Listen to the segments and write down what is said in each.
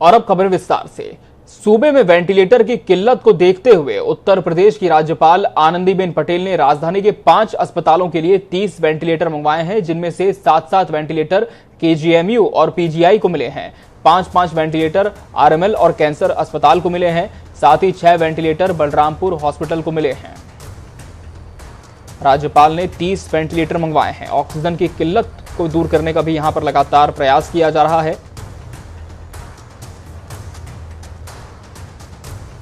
और अब खबर विस्तार से। सूबे में वेंटिलेटर की किल्लत को देखते हुए उत्तर प्रदेश की राज्यपाल आनंदीबेन पटेल ने राजधानी के 5 अस्पतालों के लिए 30 वेंटिलेटर मंगवाए हैं, जिनमें से 7-7 वेंटिलेटर केजीएमयू और पीजीआई को मिले हैं। 5-5 वेंटिलेटर आरएमएल और कैंसर अस्पताल को मिले हैं। साथ ही 6 वेंटिलेटर बलरामपुर हॉस्पिटल को मिले हैं। राज्यपाल ने 30 वेंटिलेटर मंगवाए हैं। ऑक्सीजन की किल्लत को दूर करने का भी यहां पर लगातार प्रयास किया जा रहा है।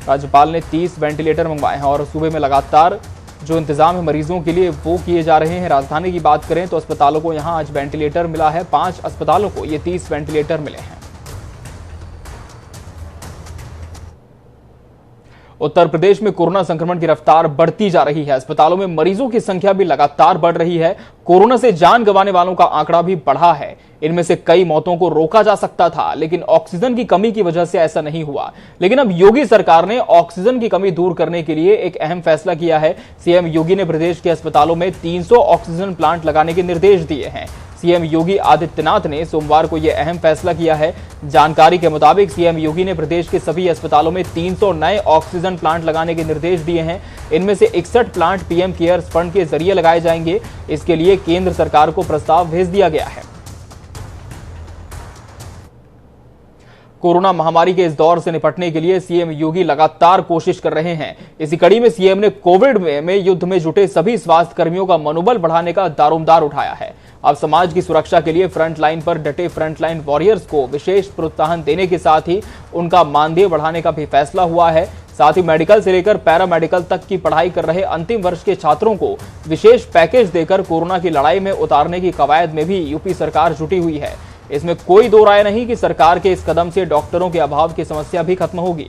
राज्यपाल ने 30 वेंटिलेटर मंगवाए हैं और सूबे में लगातार जो इंतजाम है मरीजों के लिए वो किए जा रहे हैं। राजधानी की बात करें तो अस्पतालों को यहां आज वेंटिलेटर मिला है। 5 अस्पतालों को ये 30 वेंटिलेटर मिले हैं। उत्तर प्रदेश में कोरोना संक्रमण की रफ्तार बढ़ती जा रही है। अस्पतालों में मरीजों की संख्या भी लगातार बढ़ रही है। कोरोना से जान गंवाने वालों का आंकड़ा भी बढ़ा है। इनमें से कई मौतों को रोका जा सकता था, लेकिन ऑक्सीजन की कमी की वजह से ऐसा नहीं हुआ। लेकिन अब योगी सरकार ने ऑक्सीजन की कमी दूर करने के लिए एक अहम फैसला किया है। सीएम योगी ने प्रदेश के अस्पतालों में 300 ऑक्सीजन प्लांट लगाने के निर्देश दिए हैं। सीएम योगी आदित्यनाथ ने सोमवार को यह अहम फैसला किया है। जानकारी के मुताबिक सीएम योगी ने प्रदेश के सभी अस्पतालों में 300 नए ऑक्सीजन प्लांट लगाने के निर्देश दिए हैं। इनमें से 61 प्लांट पीएम केयर्स फंड के जरिए लगाए जाएंगे। इसके लिए केंद्र सरकार को प्रस्ताव भेज दिया गया है। कोरोना महामारी के इस दौर से निपटने के लिए सीएम योगी लगातार कोशिश कर रहे हैं। इसी कड़ी में सीएम ने कोविड में युद्ध में जुटे सभी स्वास्थ्य कर्मियों का मनोबल बढ़ाने का दारोमदार उठाया है। अब समाज की सुरक्षा के लिए फ्रंट लाइन पर डटे फ्रंटलाइन वॉरियर्स को विशेष प्रोत्साहन देने के साथ ही उनका मानदेय बढ़ाने का भी फैसला हुआ है। साथ ही मेडिकल से लेकर पैरामेडिकल तक की पढ़ाई कर रहे अंतिम वर्ष के छात्रों को विशेष पैकेज देकर कोरोना की लड़ाई में उतारने की कवायद में भी यूपी सरकार जुटी हुई है। इसमें कोई दो राय नहीं कि सरकार के इस कदम से डॉक्टरों के अभाव की समस्या भी खत्म होगी।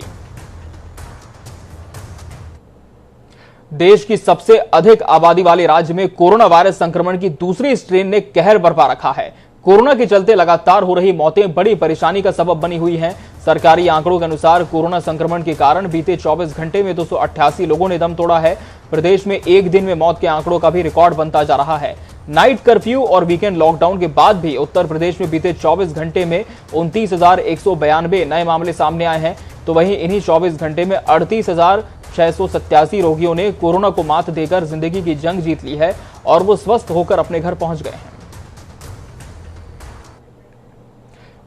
देश की सबसे अधिक आबादी वाले राज्य में कोरोना वायरस संक्रमण की दूसरी स्ट्रेन ने कहर बरपा रखा है। कोरोना के चलते लगातार हो रही मौतें बड़ी परेशानी का सबब बनी हुई हैं। सरकारी आंकड़ों के अनुसार कोरोना संक्रमण के कारण बीते 24 घंटे में 288 लोगों ने दम तोड़ा है। प्रदेश में एक दिन में मौत के आंकड़ों का भी रिकॉर्ड बनता जा रहा है। नाइट कर्फ्यू और वीकेंड लॉकडाउन के बाद भी उत्तर प्रदेश में बीते 24 घंटे में 29,192 नए मामले सामने आए हैं। तो वहीं इन्हीं 24 घंटे में 38,687 रोगियों ने कोरोना को मात देकर जिंदगी की जंग जीत ली है और वो स्वस्थ होकर अपने घर पहुंच गए हैं।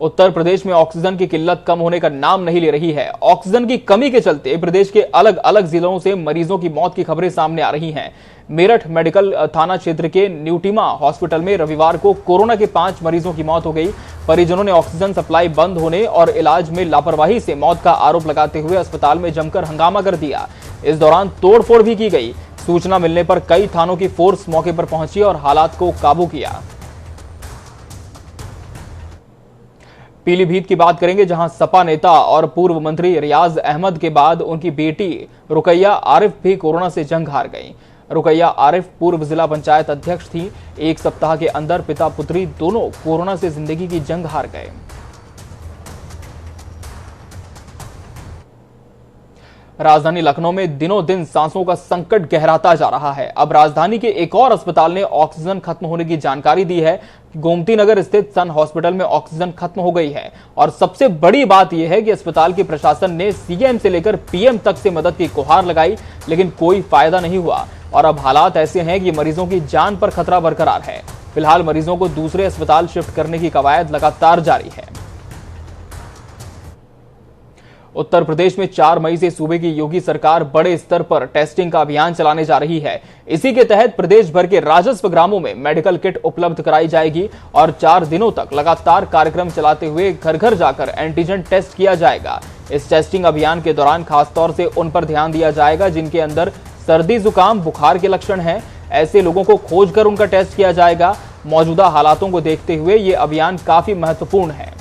उत्तर प्रदेश में ऑक्सीजन की किल्लत कम होने का नाम नहीं ले रही है। ऑक्सीजन की कमी के चलते प्रदेश के अलग अलग जिलों से मरीजों की मौत की खबरें सामने आ रही हैं। मेरठ मेडिकल थाना क्षेत्र के न्यूटीमा हॉस्पिटल में रविवार को कोरोना के 5 मरीजों की मौत हो गई। परिजनों ने ऑक्सीजन सप्लाई बंद होने और इलाज में लापरवाही से मौत का आरोप लगाते हुए अस्पताल में जमकर हंगामा कर दिया। इस दौरान तोड़फोड़ भी की गई। सूचना मिलने पर कई थानों की फोर्स मौके पर पहुंची और हालात को काबू किया। पीलीभीत की बात करेंगे, जहां सपा नेता और पूर्व मंत्री रियाज अहमद के बाद उनकी बेटी रुकैया आरिफ भी कोरोना से जंग हार गई। रुकैया आरिफ पूर्व जिला पंचायत अध्यक्ष थी। एक सप्ताह के अंदर पिता पुत्री दोनों कोरोना से जिंदगी की जंग हार गए। राजधानी लखनऊ में दिनों दिन सांसों का संकट गहराता जा रहा है। अब राजधानी के एक और अस्पताल ने ऑक्सीजन खत्म होने की जानकारी दी है। गोमती नगर स्थित सन हॉस्पिटल में ऑक्सीजन खत्म हो गई है और सबसे बड़ी बात यह है कि अस्पताल के प्रशासन ने सीएम से लेकर पीएम तक से मदद की गुहार लगाई, लेकिन कोई फायदा नहीं हुआ और अब हालात ऐसे हैं कि मरीजों की जान पर खतरा बरकरार है। फिलहाल मरीजों को दूसरे अस्पताल शिफ्ट करने की कवायद लगातार जारी है। उत्तर प्रदेश में 4 मई से सूबे की योगी सरकार बड़े स्तर पर टेस्टिंग का अभियान चलाने जा रही है। इसी के तहत प्रदेश भर के राजस्व ग्रामों में मेडिकल किट उपलब्ध कराई जाएगी और 4 दिनों तक लगातार कार्यक्रम चलाते हुए घर घर जाकर एंटीजन टेस्ट किया जाएगा। इस टेस्टिंग अभियान के दौरान खासतौर से उन पर ध्यान दिया जाएगा जिनके अंदर सर्दी जुकाम बुखार के लक्षण हैं। ऐसे लोगों को खोजकर उनका टेस्ट किया जाएगा। मौजूदा हालातों को देखते हुए ये अभियान काफी महत्वपूर्ण है।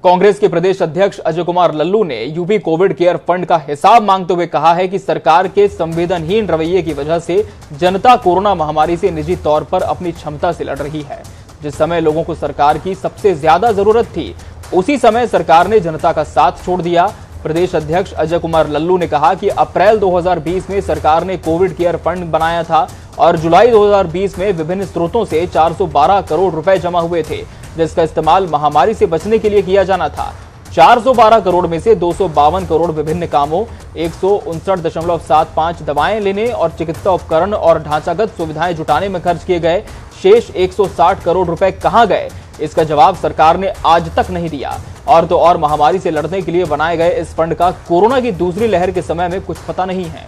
कांग्रेस के प्रदेश अध्यक्ष अजय कुमार लल्लू ने यूपी कोविड केयर फंड का हिसाब मांगते हुए कहा है कि सरकार के संवेदनहीन रवैये की वजह से जनता कोरोना महामारी से निजी तौर पर अपनी क्षमता से लड़ रही है। जिस समय लोगों को सरकार की सबसे ज्यादा जरूरत थी, उसी समय सरकार ने जनता का साथ छोड़ दिया। प्रदेश अध्यक्ष अजय कुमार लल्लू ने कहा कि अप्रैल 2020 में सरकार ने कोविड केयर फंड बनाया था और जुलाई 2020 में विभिन्न स्रोतों से 412 करोड़ रुपए जमा हुए थे, जिसका इस्तेमाल महामारी से बचने के लिए किया जाना था। 412 करोड़ में से 252 करोड़ विभिन्न कामों, 159.75 दवाएं लेने और चिकित्सा उपकरण और ढांचागत सुविधाएं जुटाने में खर्च किए गए। शेष 160 करोड़ रुपए कहां गए, इसका जवाब सरकार ने आज तक नहीं दिया। और तो और महामारी से लड़ने के लिए बनाए गए इस फंड का कोरोना की दूसरी लहर के समय में कुछ पता नहीं है।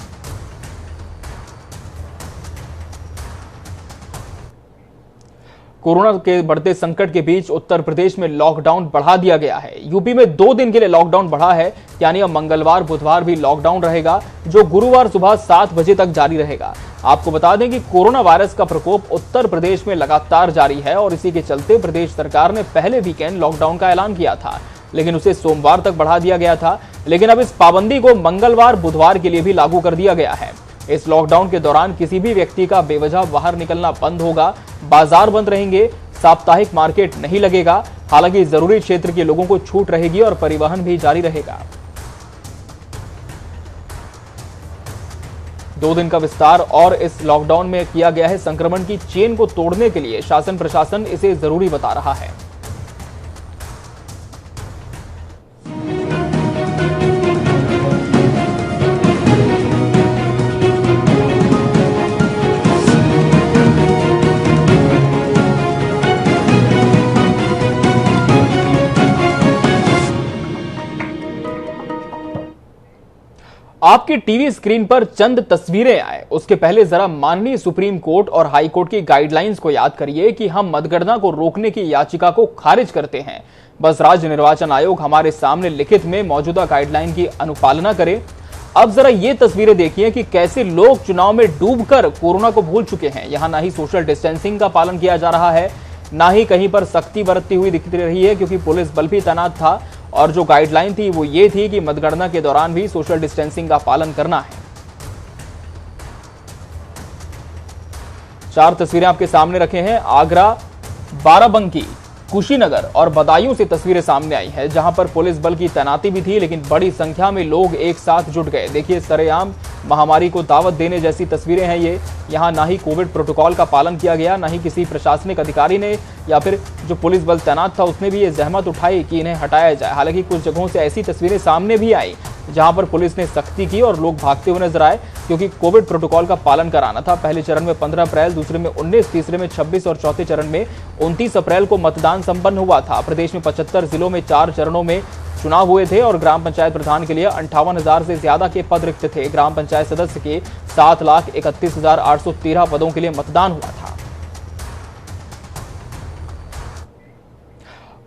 कोरोना के बढ़ते संकट के बीच उत्तर प्रदेश में लॉकडाउन बढ़ा दिया गया है। यूपी में 2 दिन के लिए लॉकडाउन बढ़ा है, यानी अब मंगलवार बुधवार भी लॉकडाउन रहेगा, जो गुरुवार सुबह 7 बजे तक जारी रहेगा। आपको बता दें कि कोरोना वायरस का प्रकोप उत्तर प्रदेश में लगातार जारी है और इसी के चलते प्रदेश सरकार ने पहले वीकेंड लॉकडाउन का ऐलान किया था, लेकिन उसे सोमवार तक बढ़ा दिया गया था। लेकिन अब इस पाबंदी को मंगलवार बुधवार के लिए भी लागू कर दिया गया है। इस लॉकडाउन के दौरान किसी भी व्यक्ति का बेवजह बाहर निकलना बंद होगा, बाजार बंद रहेंगे, साप्ताहिक मार्केट नहीं लगेगा। हालांकि जरूरी क्षेत्र के लोगों को छूट रहेगी और परिवहन भी जारी रहेगा। 2 दिन का विस्तार और इस लॉकडाउन में किया गया है। संक्रमण की चेन को तोड़ने के लिए शासन प्रशासन इसे जरूरी बता रहा है। आपकी टीवी स्क्रीन पर चंद तस्वीरें आए, उसके पहले जरा माननीय सुप्रीम कोर्ट और हाई कोर्ट की गाइडलाइंस को याद करिए कि हम मतगणना को रोकने की याचिका को खारिज करते हैं। बस राज्य निर्वाचन आयोग हमारे सामने लिखित में मौजूदा गाइडलाइन की अनुपालना करे। अब जरा ये तस्वीरें देखिए कि कैसे लोग चुनाव में डूबकर कोरोना को भूल चुके हैं। यहाँ ना ही सोशल डिस्टेंसिंग का पालन किया जा रहा है, ना ही कहीं पर सख्ती बरतती हुई दिख रही है, क्योंकि पुलिस बल भी तैनात था और जो गाइडलाइन थी वो ये थी कि मतगणना के दौरान भी सोशल डिस्टेंसिंग का पालन करना है। 4 तस्वीरें आपके सामने रखे हैं। आगरा, बाराबंकी, कुशीनगर और बदायूं से तस्वीरें सामने आई है, जहां पर पुलिस बल की तैनाती भी थी, लेकिन बड़ी संख्या में लोग एक साथ जुट गए। देखिए, सरेआम महामारी को दावत देने जैसी तस्वीरें हैं ये। यहाँ ना ही कोविड प्रोटोकॉल का पालन किया गया, ना ही किसी प्रशासनिक अधिकारी ने या फिर जो पुलिस बल तैनात था उसने भी ये जहमत उठाई कि इन्हें हटाया जाए। हालांकि कुछ जगहों से ऐसी तस्वीरें सामने भी आई जहां पर पुलिस ने सख्ती की और लोग भागते हुए नजर आए, क्योंकि कोविड प्रोटोकॉल का पालन कराना था। पहले चरण में 15 अप्रैल, दूसरे में 19, तीसरे में 26 और चौथे चरण में 29 अप्रैल को मतदान संपन्न हुआ था। प्रदेश में 75 जिलों में 4 चरणों में चुनाव हुए थे और ग्राम पंचायत प्रधान के लिए 58,000 से ज्यादा के पद रिक्त थे। ग्राम पंचायत सदस्य के 7,31,813 पदों के लिए मतदान हुआ था।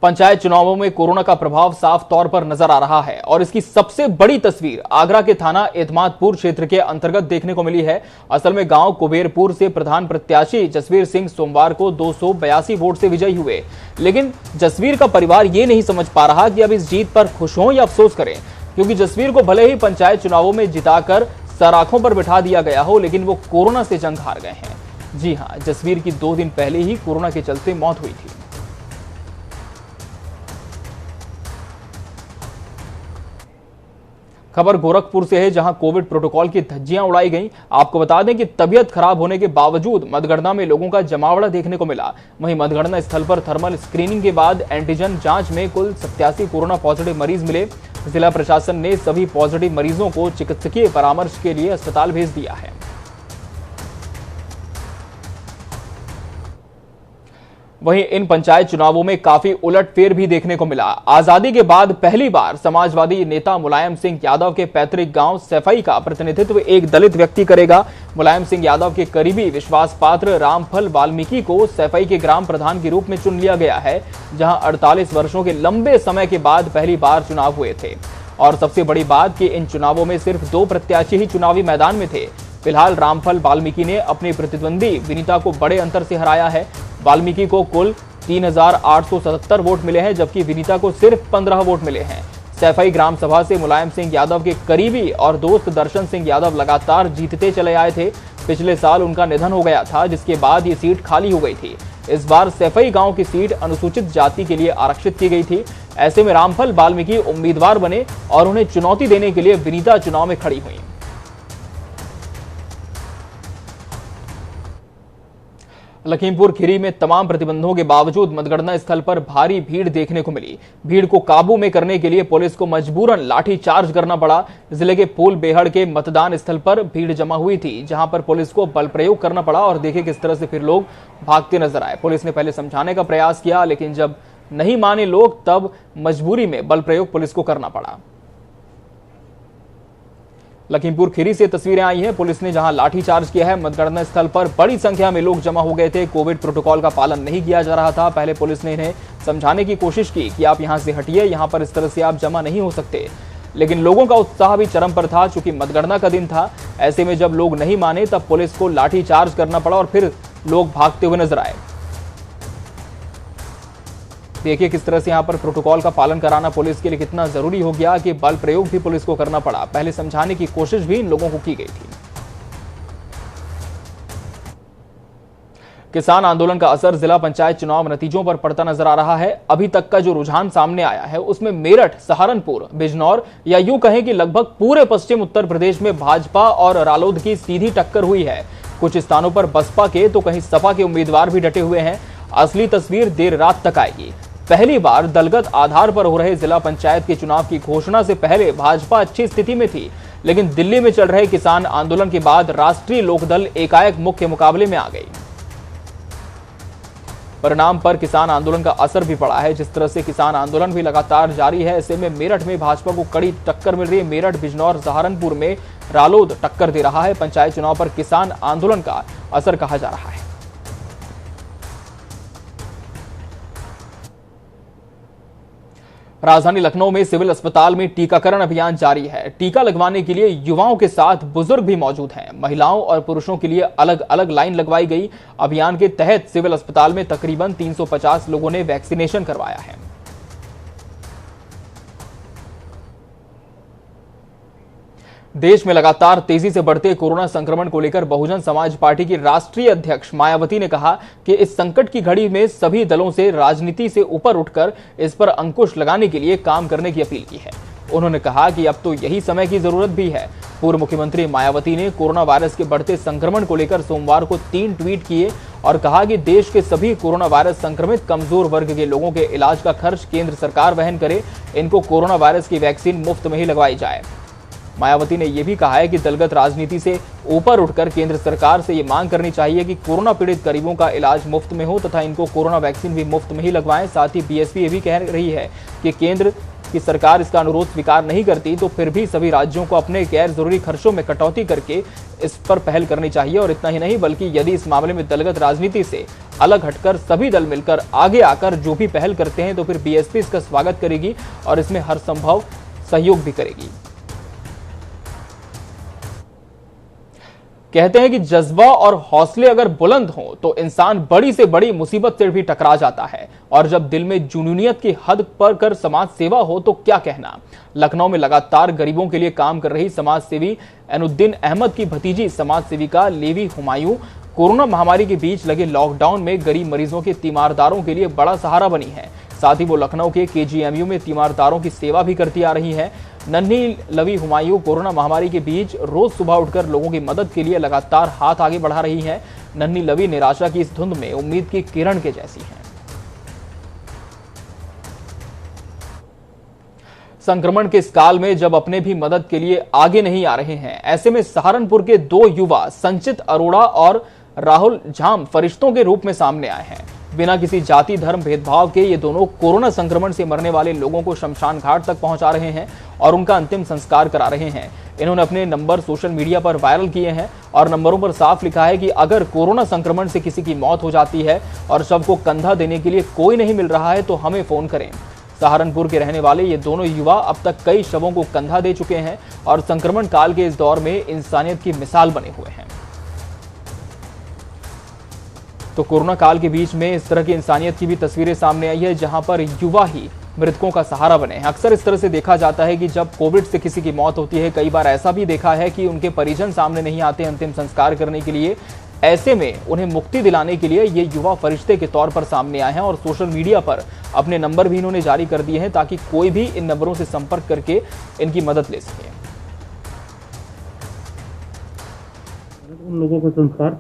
पंचायत चुनावों में कोरोना का प्रभाव साफ तौर पर नजर आ रहा है और इसकी सबसे बड़ी तस्वीर आगरा के थाना एतमादपुर क्षेत्र के अंतर्गत देखने को मिली है। असल में गांव कुबेरपुर से प्रधान प्रत्याशी जसवीर सिंह सोमवार को 282 वोट से विजयी हुए, लेकिन जसवीर का परिवार ये नहीं समझ पा रहा कि अब इस जीत पर खुश हों या अफसोस करें, क्योंकि जसवीर को भले ही पंचायत चुनावों में जिताकर सराखों पर बिठा दिया गया हो, लेकिन वो कोरोना से जंग हार गए हैं। जी हां, जसवीर की 2 दिन पहले ही कोरोना के चलते मौत हुई थी। खबर गोरखपुर से है, जहां कोविड प्रोटोकॉल की धज्जियां उड़ाई गईं। आपको बता दें कि तबियत खराब होने के बावजूद मतगणना में लोगों का जमावड़ा देखने को मिला। वहीं मतगणना स्थल पर थर्मल स्क्रीनिंग के बाद एंटीजन जांच में कुल 87 कोरोना पॉजिटिव मरीज मिले। जिला प्रशासन ने सभी पॉजिटिव मरीजों को चिकित्सकीय परामर्श के लिए अस्पताल भेज दिया है। वहीं इन पंचायत चुनावों में काफी उलटफेर भी देखने को मिला। आजादी के बाद पहली बार समाजवादी नेता मुलायम सिंह यादव के पैतृक गांव सैफई का प्रतिनिधित्व एक दलित व्यक्ति करेगा। मुलायम सिंह यादव के करीबी विश्वास पात्र रामफल वाल्मीकि को सैफई के ग्राम प्रधान के रूप में चुन लिया गया है, जहां 48 वर्षों के लंबे समय के बाद पहली बार चुनाव हुए थे। और सबसे बड़ी बात कि इन चुनावों में सिर्फ 2 प्रत्याशी ही चुनावी मैदान में थे। फिलहाल रामफल वाल्मीकि ने अपनी प्रतिद्वंदी विनीता को बड़े अंतर से हराया है। वाल्मीकि को कुल 3,877 वोट मिले हैं, जबकि विनीता को सिर्फ 15 वोट मिले हैं। सैफई ग्राम सभा से मुलायम सिंह यादव के करीबी और दोस्त दर्शन सिंह यादव लगातार जीतते चले आए थे। पिछले साल उनका निधन हो गया था, जिसके बाद ये सीट खाली हो गई थी। इस बार सैफई गांव की सीट अनुसूचित जाति के लिए आरक्षित की गई थी। ऐसे में रामफल वाल्मीकि उम्मीदवार बने और उन्हें चुनौती देने के लिए विनीता चुनाव में खड़ी हुई। लखीमपुर खीरी में तमाम प्रतिबंधों के बावजूद मतगणना स्थल पर भारी भीड़ देखने को मिली। भीड़ को काबू में करने के लिए पुलिस को मजबूरन लाठी चार्ज करना पड़ा। जिले के फूल बेहड़ के मतदान स्थल पर भीड़ जमा हुई थी, जहां पर पुलिस को बल प्रयोग करना पड़ा और देखे किस तरह से फिर लोग भागते नजर आए। पुलिस ने पहले समझाने का प्रयास किया, लेकिन जब नहीं माने लोग तब मजबूरी में बल प्रयोग पुलिस को करना पड़ा। लखीमपुर खीरी से तस्वीरें आई हैं। पुलिस ने जहां लाठीचार्ज किया है, मतगणना स्थल पर बड़ी संख्या में लोग जमा हो गए थे। कोविड प्रोटोकॉल का पालन नहीं किया जा रहा था। पहले पुलिस ने इन्हें समझाने की कोशिश की कि आप यहां से हटिए, यहां पर इस तरह से आप जमा नहीं हो सकते, लेकिन लोगों का उत्साह भी चरम पर था। चूंकि मतगणना का दिन था, ऐसे में जब लोग नहीं माने तब पुलिस को लाठीचार्ज करना पड़ा और फिर लोग भागते हुए नजर आए। देखिए किस तरह से यहां पर प्रोटोकॉल का पालन कराना पुलिस के लिए कितना जरूरी हो गया कि बल प्रयोग भी पुलिस को करना पड़ा। पहले समझाने की कोशिश भी इन लोगों को की गई थी। किसान आंदोलन का असर जिला पंचायत चुनाव नतीजों पर पड़ता नजर आ रहा है। अभी तक का जो रुझान सामने आया है उसमें मेरठ, सहारनपुर, बिजनौर या यूं कहें कि लगभग पूरे पश्चिम उत्तर प्रदेश में भाजपा और रालोद की सीधी टक्कर हुई है। कुछ स्थानों पर बसपा के तो कहीं सपा के उम्मीदवार भी डटे हुए हैं। असली तस्वीर देर रात तक आएगी। पहली बार दलगत आधार पर हो रहे जिला पंचायत के चुनाव की घोषणा से पहले भाजपा अच्छी स्थिति में थी, लेकिन दिल्ली में चल रहे किसान आंदोलन के बाद राष्ट्रीय लोकदल एकाएक मुख्य मुकाबले में आ गई। परिणाम पर किसान आंदोलन का असर भी पड़ा है। जिस तरह से किसान आंदोलन भी लगातार जारी है, ऐसे में मेरठ में भाजपा को कड़ी टक्कर मिल रही है। मेरठ, बिजनौर, सहारनपुर में रालोद टक्कर दे रहा है। पंचायत चुनाव पर किसान आंदोलन का असर कहा जा रहा है। राजधानी लखनऊ में सिविल अस्पताल में टीकाकरण अभियान जारी है। टीका लगवाने के लिए युवाओं के साथ बुजुर्ग भी मौजूद हैं। महिलाओं और पुरुषों के लिए अलग अलग लाइन लगवाई गई। अभियान के तहत सिविल अस्पताल में तकरीबन 350 लोगों ने वैक्सीनेशन करवाया है। देश में लगातार तेजी से बढ़ते कोरोना संक्रमण को लेकर बहुजन समाज पार्टी की राष्ट्रीय अध्यक्ष मायावती ने कहा कि इस संकट की घड़ी में सभी दलों से राजनीति से ऊपर उठकर इस पर अंकुश लगाने के लिए काम करने की अपील की है। उन्होंने कहा कि अब तो यही समय की जरूरत भी है। पूर्व मुख्यमंत्री मायावती ने कोरोना वायरस के बढ़ते संक्रमण को लेकर सोमवार को 3 ट्वीट किए और कहा कि देश के सभी कोरोना वायरस संक्रमित कमजोर वर्ग के लोगों के इलाज का खर्च केंद्र सरकार वहन करे। इनको कोरोना वायरस की वैक्सीन मुफ्त में ही लगवाई जाए। मायावती ने यह भी कहा है कि दलगत राजनीति से ऊपर उठकर केंद्र सरकार से ये मांग करनी चाहिए कि कोरोना पीड़ित गरीबों का इलाज मुफ्त में हो तथा इनको कोरोना वैक्सीन भी मुफ्त में ही लगवाएं। साथ ही बीएसपी ये भी कह रही है कि केंद्र की सरकार इसका अनुरोध स्वीकार नहीं करती तो फिर भी सभी राज्यों को अपने गैर जरूरी खर्चों में कटौती करके इस पर पहल करनी चाहिए। और इतना ही नहीं, बल्कि यदि इस मामले में दलगत राजनीति से अलग हटकर सभी दल मिलकर आगे आकर जो भी पहल करते हैं तो फिर बीएसपी इसका स्वागत करेगी और इसमें हर संभव सहयोग भी करेगी। कहते हैं कि जज्बा और हौसले अगर बुलंद हों तो इंसान बड़ी से बड़ी मुसीबत से भी टकरा जाता है, और जब दिल में जुनूनियत की हद पर कर समाज सेवा हो तो क्या कहना। लखनऊ में लगातार गरीबों के लिए काम कर रही समाज सेवी एनुद्दीन अहमद की भतीजी समाज सेविका लेवी हुमायूं कोरोना महामारी के बीच लगे लॉकडाउन में गरीब मरीजों के तीमारदारों के लिए बड़ा सहारा बनी है। साथ ही वो लखनऊ के केजीएमयू में तीमारदारों की सेवा भी करती आ रही है। नन्ही लवी हुमायूं कोरोना महामारी के बीच रोज सुबह उठकर लोगों की मदद के लिए लगातार हाथ आगे बढ़ा रही हैं। नन्ही लवी निराशा की इस धुंध में उम्मीद की किरण के जैसी हैं। संक्रमण के इस काल में जब अपने भी मदद के लिए आगे नहीं आ रहे हैं, ऐसे में सहारनपुर के 2 युवा संचित अरोड़ा और राहुल झाम फरिश्तों के रूप में सामने आए हैं। बिना किसी जाति धर्म भेदभाव के ये दोनों कोरोना संक्रमण से मरने वाले लोगों को शमशान घाट तक पहुंचा रहे हैं और उनका अंतिम संस्कार करा रहे हैं। इन्होंने अपने नंबर सोशल मीडिया पर वायरल किए हैं और नंबरों पर साफ लिखा है कि अगर कोरोना संक्रमण से किसी की मौत हो जाती है और शव को कंधा देने के लिए कोई नहीं मिल रहा है तो हमें फोन करें। सहारनपुर के रहने वाले ये दोनों युवा अब तक कई शवों को कंधा दे चुके हैं और संक्रमण काल के इस दौर में इंसानियत की मिसाल बने हुए हैं। तो कोरोना काल के बीच में इस तरह की इंसानियत की भी तस्वीरें सामने आई है, जहां पर युवा ही मृतकों का सहारा बने हैं। अक्सर इस तरह से देखा जाता है कि जब कोविड से किसी की मौत होती है, कई बार ऐसा भी देखा है कि उनके परिजन सामने नहीं आते अंतिम संस्कार करने के लिए। ऐसे में उन्हें मुक्ति दिलाने के लिए ये युवा फरिश्ते के तौर पर सामने आए हैं और सोशल मीडिया पर अपने नंबर भी इन्होंने जारी कर दिए हैं ताकि कोई भी इन नंबरों से संपर्क करके इनकी मदद ले सके। उन लोगों का संस्कार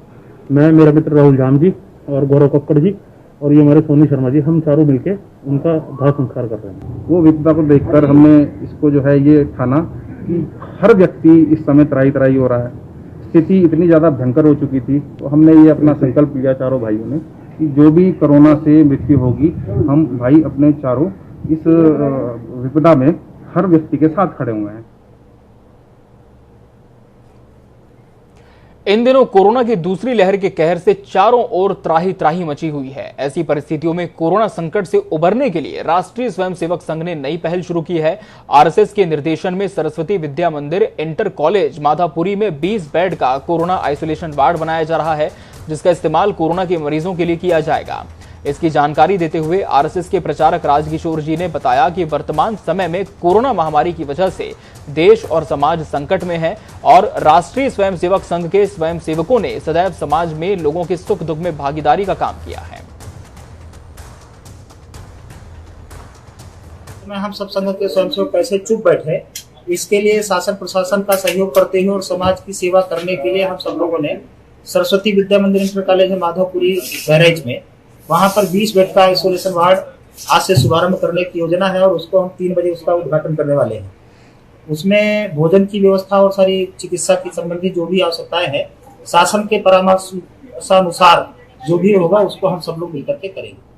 मैं, मेरा मित्र राहुल जाम जी और गौरव कक्कड़ जी और ये हमारे सोनी शर्मा जी, हम चारों मिलके उनका दाह संस्कार कर रहे हैं। वो विपदा को देखकर हमने इसको जो है ये ठाना कि हर व्यक्ति इस समय त्राही त्राही हो रहा है, स्थिति इतनी ज़्यादा भयंकर हो चुकी थी, तो हमने ये अपना संकल्प लिया चारों भाइयों ने कि जो भी कोरोना से मृत्यु होगी, हम भाई अपने चारों इस विपदा में हर व्यक्ति के साथ खड़े हुए हैं। इन दिनों कोरोना की दूसरी लहर के कहर से चारों ओर त्राही त्राही मची हुई है। ऐसी परिस्थितियों में कोरोना संकट से उबरने के लिए राष्ट्रीय स्वयंसेवक संघ ने नई पहल शुरू की है। आरएसएस के निर्देशन में सरस्वती विद्या मंदिर इंटर कॉलेज माधापुरी में 20 बेड का कोरोना आइसोलेशन वार्ड बनाया जा रहा है, जिसका इस्तेमाल कोरोना के मरीजों के लिए किया जाएगा। इसकी जानकारी देते हुए आरएसएस के प्रचारक राजकिशोर जी ने बताया कि वर्तमान समय में कोरोना महामारी की वजह से देश और समाज संकट में है और राष्ट्रीय स्वयंसेवक संघ के स्वयंसेवकों ने सदैव समाज में लोगों के सुख दुख में भागीदारी का काम किया है। हम सब संघ के स्वयंसेवक कैसे चुप बैठे, इसके लिए शासन प्रशासन का सहयोग करते हुए और समाज की सेवा करने के लिए हम सब लोगों ने सरस्वती विद्या मंदिर इंटर कॉलेज माधोपुरी बहराइच में वहां पर 20 बेड का आइसोलेशन वार्ड आज से शुभारंभ करने की योजना है और उसको हम 3 बजे उसका उद्घाटन करने वाले हैं। उसमें भोजन की व्यवस्था और सारी चिकित्सा की संबंधी जो भी आवश्यकताएं हैं, शासन के परामर्शानुसार जो भी होगा उसको हम सब लोग मिलकर के करेंगे।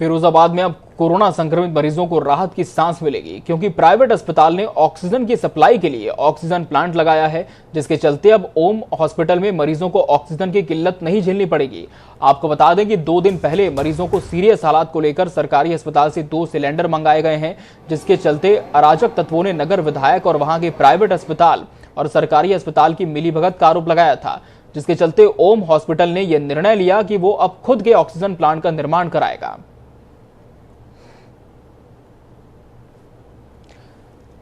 फिरोजाबाद में अब कोरोना संक्रमित मरीजों को राहत की सांस मिलेगी, क्योंकि प्राइवेट अस्पताल ने ऑक्सीजन की सप्लाई के लिए ऑक्सीजन प्लांट लगाया है, जिसके चलते अब ओम हॉस्पिटल में मरीजों को ऑक्सीजन की किल्लत नहीं झेलनी पड़ेगी। आपको बता दें कि 2 दिन पहले मरीजों को सीरियस हालात को लेकर सरकारी अस्पताल से 2 सिलेंडर मंगाए गए हैं, जिसके चलते अराजक तत्वों ने नगर विधायक और वहां के प्राइवेट अस्पताल और सरकारी अस्पताल की मिलीभगत का आरोप लगाया था, जिसके चलते ओम हॉस्पिटल ने यह निर्णय लिया कि वो अब खुद के ऑक्सीजन प्लांट का निर्माण कराएगा।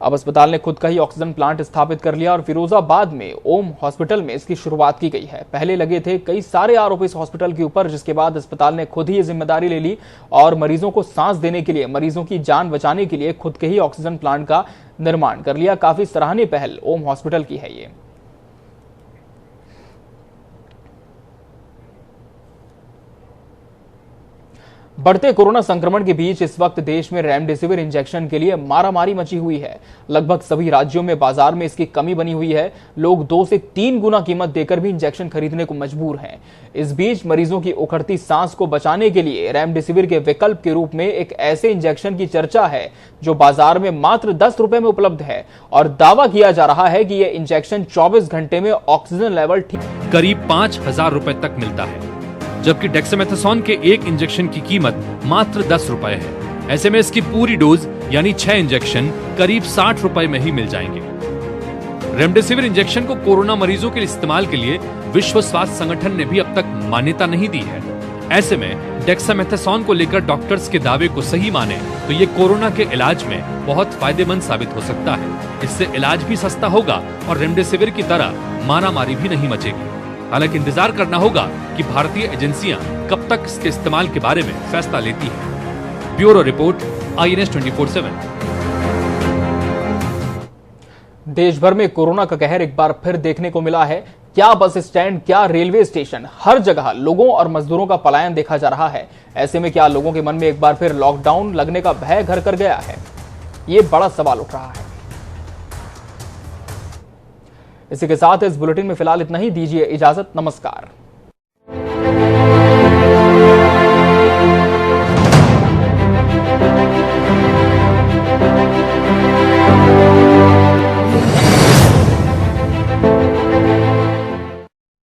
अब अस्पताल ने खुद का ही ऑक्सीजन प्लांट स्थापित कर लिया और फिरोजाबाद में ओम हॉस्पिटल में इसकी शुरुआत की गई है। पहले लगे थे कई सारे आरोप इस हॉस्पिटल के ऊपर, जिसके बाद अस्पताल ने खुद ही ये जिम्मेदारी ले ली और मरीजों को सांस देने के लिए, मरीजों की जान बचाने के लिए खुद के ही ऑक्सीजन प्लांट का निर्माण कर लिया। काफी सराहनीय पहल ओम हॉस्पिटल की है ये। बढ़ते कोरोना संक्रमण के बीच इस वक्त देश में रेमडेसिविर इंजेक्शन के लिए मारामारी मची हुई है। लगभग सभी राज्यों में बाजार में इसकी कमी बनी हुई है। लोग 2 से 3 गुना कीमत देकर भी इंजेक्शन खरीदने को मजबूर हैं। इस बीच मरीजों की उखड़ती सांस को बचाने के लिए रेमडेसिविर के विकल्प के रूप में एक ऐसे इंजेक्शन की चर्चा है जो बाजार में मात्र 10 रुपए में उपलब्ध है और दावा किया जा रहा है कि यह इंजेक्शन 24 घंटे में ऑक्सीजन लेवल ठीक करीब 5,000 रुपए तक मिलता है, जबकि डेक्सामेथासोन के एक इंजेक्शन की कीमत मात्र 10 रुपए है। ऐसे में इसकी पूरी डोज यानी 6 इंजेक्शन करीब 60 रुपए में ही मिल जाएंगे। रेमडेसिविर इंजेक्शन को कोरोना मरीजों के इस्तेमाल के लिए विश्व स्वास्थ्य संगठन ने भी अब तक मान्यता नहीं दी है। ऐसे में डेक्सामेथासोन को लेकर डॉक्टर्स के दावे को सही माने तो ये कोरोना के इलाज में बहुत फायदेमंद साबित हो सकता है। इससे इलाज भी सस्ता होगा और रेमडेसिविर की तरह मारामारी भी नहीं मचेगी। हालांकि इंतजार करना होगा कि भारतीय एजेंसियां कब तक इसके इस्तेमाल के बारे में फैसला लेती हैं। Bureau report, INS 24/7। देश भर में कोरोना का कहर एक बार फिर देखने को मिला है। क्या बस स्टैंड, क्या रेलवे स्टेशन, हर जगह लोगों और मजदूरों का पलायन देखा जा रहा है। ऐसे में क्या लोगों के मन में एक बार फिर लॉकडाउन लगने का भय घर कर गया है? ये बड़ा सवाल उठ रहा है। इसी के साथ इस बुलेटिन में फिलहाल इतना ही। दीजिए इजाजत। नमस्कार।